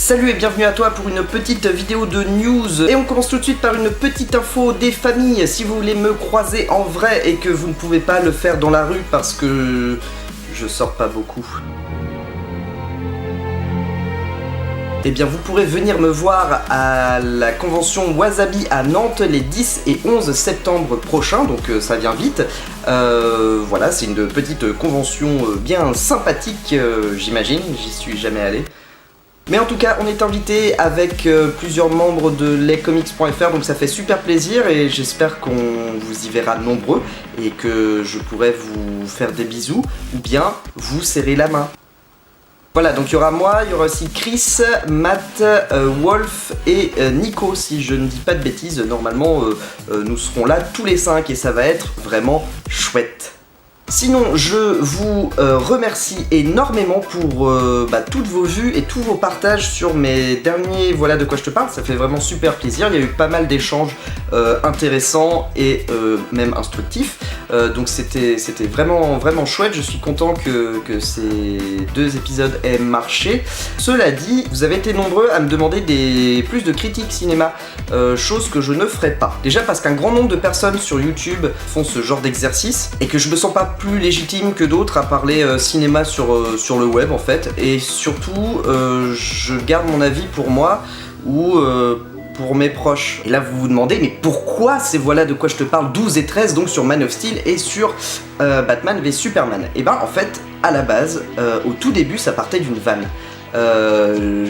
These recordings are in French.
Salut et bienvenue à toi pour une petite vidéo de news. Et on commence tout de suite par une petite info des familles. Si vous voulez me croiser en vrai et que vous ne pouvez pas le faire dans la rue parce que je sors pas beaucoup, eh bien vous pourrez venir me voir à la convention Wasabi à Nantes les 10 et 11 septembre prochains, donc ça vient vite. Voilà, c'est une petite convention bien sympathique, j'imagine, j'y suis jamais allé. Mais en tout cas, on est invité avec plusieurs membres de lescomics.fr, donc ça fait super plaisir et j'espère qu'on vous y verra nombreux et que je pourrai vous faire des bisous ou bien vous serrer la main. Voilà, donc il y aura moi, il y aura aussi Chris, Matt, Wolf et Nico, si je ne dis pas de bêtises. Normalement, nous serons là tous les 5 et ça va être vraiment chouette. Sinon, je vous remercie énormément pour toutes vos vues et tous vos partages sur mes derniers Voilà de quoi je te parle. Ça fait vraiment super plaisir. Il y a eu pas mal d'échanges intéressants et même instructifs. Donc c'était vraiment chouette. Je suis content que ces 2 épisodes aient marché. Cela dit, vous avez été nombreux à me demander plus de critiques cinéma, chose que je ne ferai pas. Déjà parce qu'un grand nombre de personnes sur YouTube font ce genre d'exercice et que je me sens pas plus légitime que d'autres à parler cinéma sur le web en fait, et surtout je garde mon avis pour moi ou pour mes proches. Et là vous vous demandez mais pourquoi ces Voilà de quoi je te parle 12 et 13 donc sur Man of Steel et sur Batman v Superman. Et ben en fait à la base au tout début ça partait d'une vanne.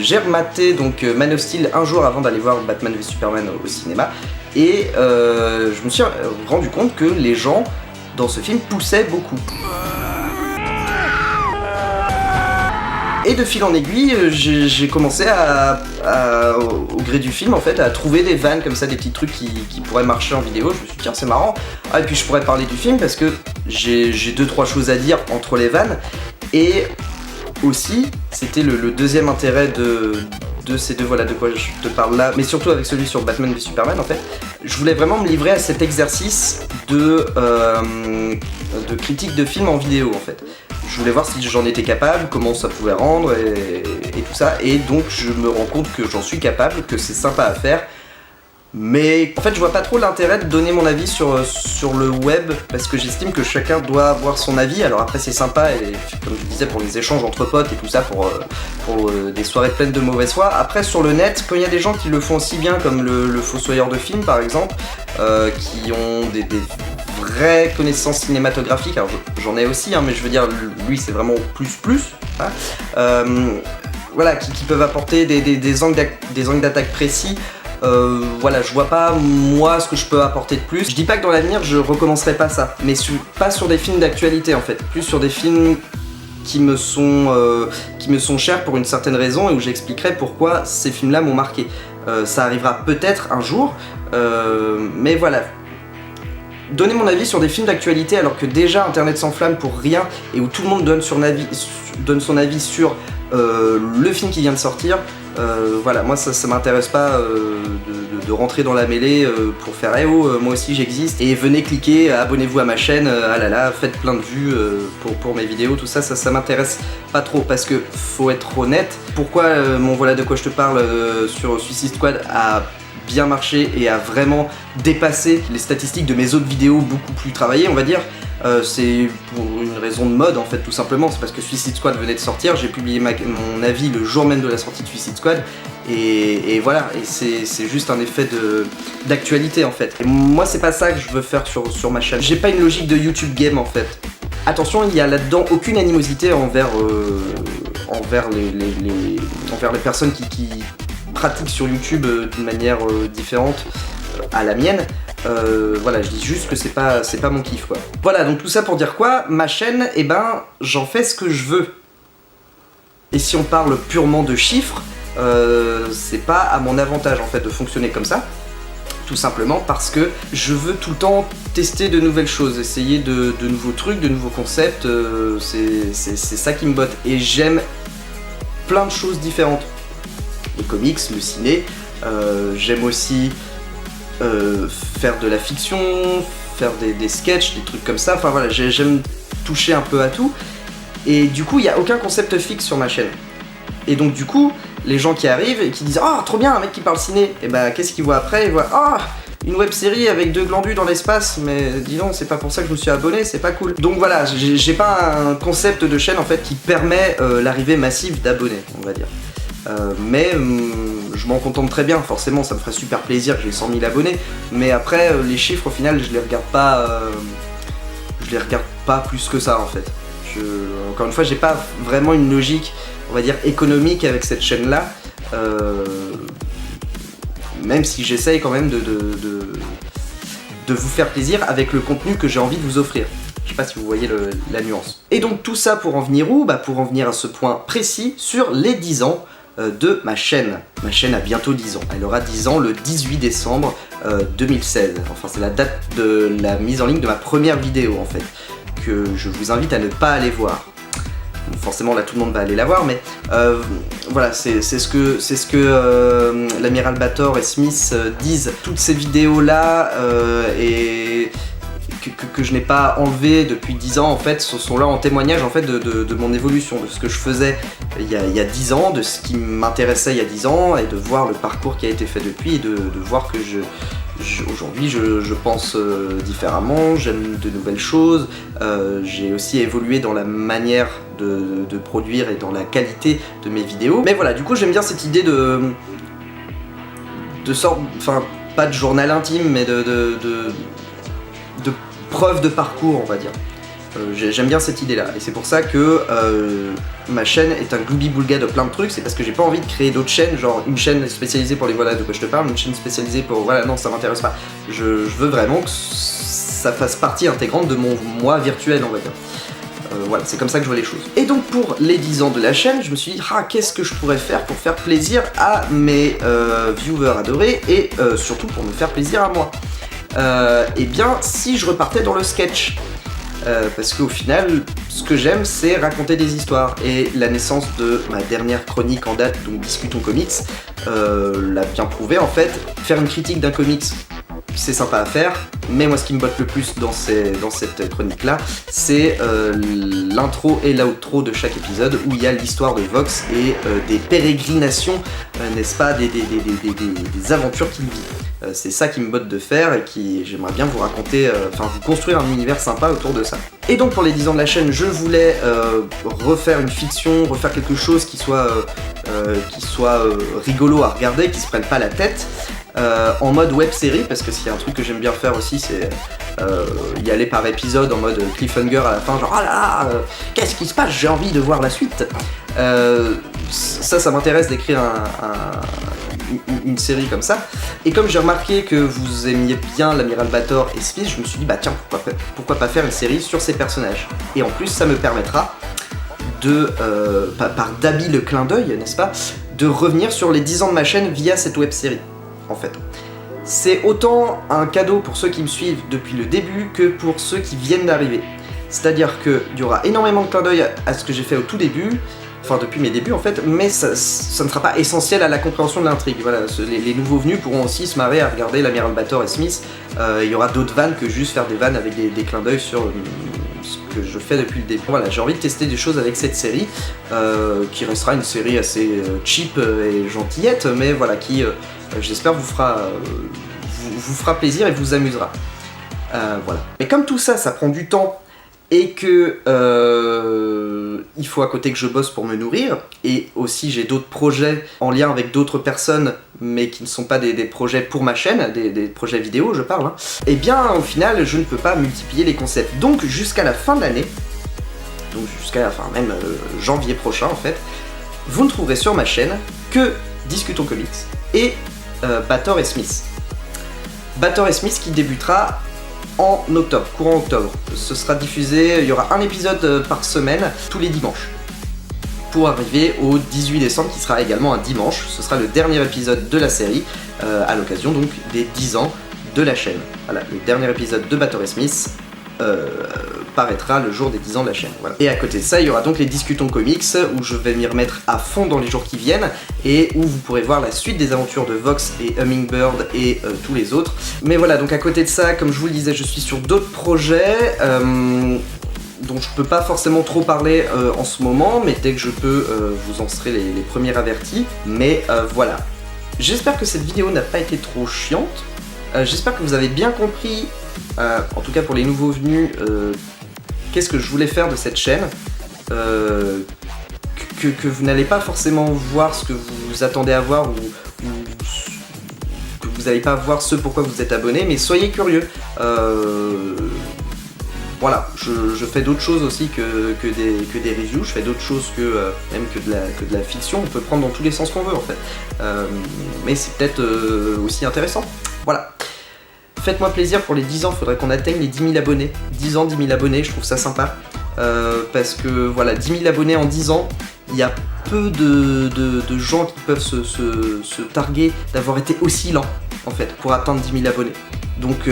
J'ai rematé donc Man of Steel un jour avant d'aller voir Batman v Superman au cinéma et je me suis rendu compte que les gens dans ce film poussait beaucoup. Et de fil en aiguille, j'ai commencé au gré du film en fait, à trouver des vannes comme ça, des petits trucs qui pourraient marcher en vidéo. Je me suis dit tiens c'est marrant. Ah, et puis je pourrais parler du film parce que j'ai 2-3 choses à dire entre les vannes. Et aussi, c'était le deuxième intérêt de ces 2 Voilà de quoi je te parle là, mais surtout avec celui sur Batman v Superman en fait, je voulais vraiment me livrer à cet exercice de critique de film en vidéo en fait. Je voulais voir si j'en étais capable, comment ça pouvait rendre et tout ça, et donc je me rends compte que j'en suis capable, que c'est sympa à faire. Mais en fait je vois pas trop l'intérêt de donner mon avis sur le web parce que j'estime que chacun doit avoir son avis. Alors après c'est sympa et comme je disais pour les échanges entre potes et tout ça, pour des soirées pleines de mauvaise foi. Après sur le net, quand il y a des gens qui le font aussi bien comme le fossoyeur de film par exemple, qui ont des vraies connaissances cinématographiques, alors j'en ai aussi mais je veux dire lui c'est vraiment plus hein, voilà, qui peuvent apporter des angles d'attaque précis. Voilà, je vois pas moi ce que je peux apporter de plus. Je dis pas que dans l'avenir je recommencerai pas ça, mais pas sur des films d'actualité en fait, plus sur des films qui me sont chers pour une certaine raison et où j'expliquerai pourquoi ces films-là m'ont marqué. Ça arrivera peut-être un jour, mais voilà. Donner mon avis sur des films d'actualité alors que déjà Internet s'enflamme pour rien et où tout le monde donne son avis sur le film qui vient de sortir. Voilà, moi ça m'intéresse pas de rentrer dans la mêlée pour faire hey oh moi aussi j'existe et venez cliquer, abonnez-vous à ma chaîne, ah là là, faites plein de vues pour mes vidéos, tout ça m'intéresse pas trop parce que faut être honnête. Pourquoi mon Voilà de quoi je te parle sur Suicide Squad a bien marché et a vraiment dépassé les statistiques de mes autres vidéos beaucoup plus travaillées on va dire, c'est pour une raison de mode en fait tout simplement. C'est parce que Suicide Squad venait de sortir, j'ai publié mon avis le jour même de la sortie de Suicide Squad et voilà, et c'est juste un effet d'actualité en fait. Et moi c'est pas ça que je veux faire sur ma chaîne, j'ai pas une logique de YouTube game en fait. Attention, il y a là-dedans aucune animosité envers les personnes qui pratiquent sur YouTube d'une manière différente à la mienne. Voilà, je dis juste que c'est pas mon kiff quoi. Voilà, donc tout ça pour dire quoi, ma chaîne, eh ben j'en fais ce que je veux. Et si on parle purement de chiffres, c'est pas à mon avantage en fait de fonctionner comme ça. Tout simplement parce que je veux tout le temps tester de nouvelles choses, essayer de nouveaux trucs, de nouveaux concepts, c'est ça qui me botte. Et j'aime plein de choses différentes. Les comics, le ciné, j'aime aussi faire de la fiction, faire des sketchs, des trucs comme ça, enfin voilà, j'aime toucher un peu à tout. Et du coup, il n'y a aucun concept fixe sur ma chaîne. Et donc du coup, les gens qui arrivent et qui disent « Oh, trop bien, un mec qui parle ciné !» Et bah, qu'est-ce qu'ils voient après? Ils voient « Oh, une web série avec 2 glandus dans l'espace, mais dis donc, c'est pas pour ça que je me suis abonné, c'est pas cool. » Donc voilà, j'ai pas un concept de chaîne en fait qui permet l'arrivée massive d'abonnés, on va dire. Mais je m'en contente très bien, forcément ça me ferait super plaisir que j'ai 100 000 abonnés, mais après les chiffres au final je les regarde pas plus que ça en fait. Encore une fois, j'ai pas vraiment une logique, on va dire, économique avec cette chaîne là, même si j'essaye quand même de vous faire plaisir avec le contenu que j'ai envie de vous offrir. Je sais pas si vous voyez la nuance. Et donc tout ça pour en venir où? Bah pour en venir à ce point précis sur les 10 ans de ma chaîne. Ma chaîne a bientôt 10 ans. Elle aura 10 ans le 18 décembre 2016. Enfin c'est la date de la mise en ligne de ma première vidéo en fait, que je vous invite à ne pas aller voir. Forcément là tout le monde va aller la voir, mais voilà, c'est ce que l'amiral Bator et Smith disent. Toutes ces vidéos là et que je n'ai pas enlevé depuis 10 ans en fait, sont là en témoignage en fait de mon évolution, de ce que je faisais il y a 10 ans, de ce qui m'intéressait il y a 10 ans, et de voir le parcours qui a été fait depuis, et de voir que aujourd'hui je pense différemment, j'aime de nouvelles choses, j'ai aussi évolué dans la manière de produire et dans la qualité de mes vidéos. Mais voilà, du coup j'aime bien cette idée de sorte, enfin pas de journal intime, mais de preuve de parcours, on va dire. J'aime bien cette idée là, et c'est pour ça que ma chaîne est un gloubi-boulga de plein de trucs. C'est parce que j'ai pas envie de créer d'autres chaînes, genre une chaîne spécialisée pour les voilà de quoi je te parle, une chaîne spécialisée pour voilà, non ça m'intéresse pas. Je veux vraiment que ça fasse partie intégrante de mon moi virtuel, on va dire. Voilà, c'est comme ça que je vois les choses. Et donc pour les 10 ans de la chaîne, je me suis dit, ah, qu'est-ce que je pourrais faire pour faire plaisir à mes viewers adorés, et surtout pour me faire plaisir à moi. Et bien, si je repartais dans le sketch, parce qu'au final, ce que j'aime, c'est raconter des histoires. Et la naissance de ma dernière chronique en date, donc Discutons Comics, l'a bien prouvé en fait. Faire une critique d'un comics, c'est sympa à faire, mais moi ce qui me botte le plus dans cette chronique là, c'est l'intro et l'outro de chaque épisode, où il y a l'histoire de Vox et des pérégrinations, n'est-ce pas, des aventures qu'il vit. C'est ça qui me botte de faire, et qui j'aimerais bien vous raconter, enfin vous construire un univers sympa autour de ça. Et donc pour les 10 ans de la chaîne, je voulais refaire une fiction, refaire quelque chose qui soit rigolo à regarder, qui se prenne pas la tête. En mode web série, parce que s'il y a un truc que j'aime bien faire aussi, c'est y aller par épisode en mode cliffhanger à la fin, genre ah là là, qu'est-ce qui se passe, j'ai envie de voir la suite. Ça m'intéresse d'écrire une série comme ça. Et comme j'ai remarqué que vous aimiez bien l'amiral Bator et Smith, je me suis dit bah tiens, pourquoi pas faire une série sur ces personnages. Et en plus ça me permettra de, par d'habiles clins d'œil, n'est-ce pas, de revenir sur les 10 ans de ma chaîne via cette web série. En fait, c'est autant un cadeau pour ceux qui me suivent depuis le début que pour ceux qui viennent d'arriver. C'est-à-dire qu'il y aura énormément de clins d'œil à ce que j'ai fait au tout début, enfin depuis mes débuts en fait, mais ça ne sera pas essentiel à la compréhension de l'intrigue. Voilà, les nouveaux venus pourront aussi se marrer à regarder l'amiral Bator et Smith. Il y aura d'autres vannes que juste faire des vannes avec des clins d'œil sur ce que je fais depuis le début. Voilà, j'ai envie de tester des choses avec cette série, qui restera une série assez cheap et gentillette, mais voilà, qui j'espère vous fera plaisir et vous amusera. Voilà. Mais comme tout ça, ça prend du temps, et que il faut à côté que je bosse pour me nourrir, et aussi j'ai d'autres projets en lien avec d'autres personnes, mais qui ne sont pas des projets pour ma chaîne, des projets vidéo je parle, hein, et bien au final je ne peux pas multiplier les concepts. Donc jusqu'à la fin de l'année, donc jusqu'à la fin même janvier prochain en fait, vous ne trouverez sur ma chaîne que Discutons Comics et Bator et Smith. Bator et Smith qui débutera en octobre, courant octobre. Ce sera diffusé, il y aura un épisode par semaine, tous les dimanches. Pour arriver au 18 décembre, qui sera également un dimanche. Ce sera le dernier épisode de la série, à l'occasion donc des 10 ans de la chaîne. Voilà, le dernier épisode de Bator et Smith paraîtra le jour des 10 ans de la chaîne. Voilà. Et à côté de ça, il y aura donc les Discutons Comics, où je vais m'y remettre à fond dans les jours qui viennent, et où vous pourrez voir la suite des aventures de Vox et Hummingbird et tous les autres. Mais voilà, donc à côté de ça, comme je vous le disais, je suis sur d'autres projets. dont je peux pas forcément trop parler en ce moment, mais dès que je peux, vous en serez les premiers avertis. Mais voilà. J'espère que cette vidéo n'a pas été trop chiante. J'espère que vous avez bien compris, en tout cas pour les nouveaux venus, qu'est-ce que je voulais faire de cette chaîne. Que vous n'allez pas forcément voir ce que vous attendez à voir ou que vous n'allez pas voir ce pourquoi vous êtes abonné, mais soyez curieux. Voilà, je fais d'autres choses aussi que des reviews, je fais d'autres choses même que de la fiction, on peut prendre dans tous les sens qu'on veut en fait. Mais c'est peut-être aussi intéressant. Voilà. Faites-moi plaisir, pour les 10 ans, il faudrait qu'on atteigne les 10 000 abonnés. 10 ans, 10 000 abonnés, je trouve ça sympa. Parce que voilà, 10 000 abonnés en 10 ans, il y a peu de gens qui peuvent se targuer d'avoir été aussi lents en fait pour atteindre 10 000 abonnés. Donc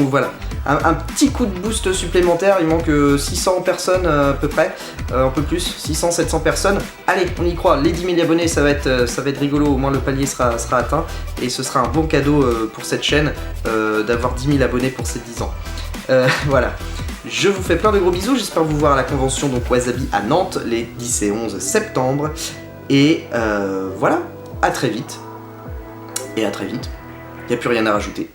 voilà, un petit coup de boost supplémentaire, il manque 600 personnes à peu près, un peu plus, 600-700 personnes. Allez, on y croit, les 10 000 abonnés, ça va être rigolo, au moins le palier sera atteint, et ce sera un bon cadeau pour cette chaîne d'avoir 10 000 abonnés pour ces 10 ans. Voilà. Je vous fais plein de gros bisous, j'espère vous voir à la convention donc Wasabi à Nantes les 10 et 11 septembre. Et voilà, à très vite. Et à très vite. Il n'y a plus rien à rajouter.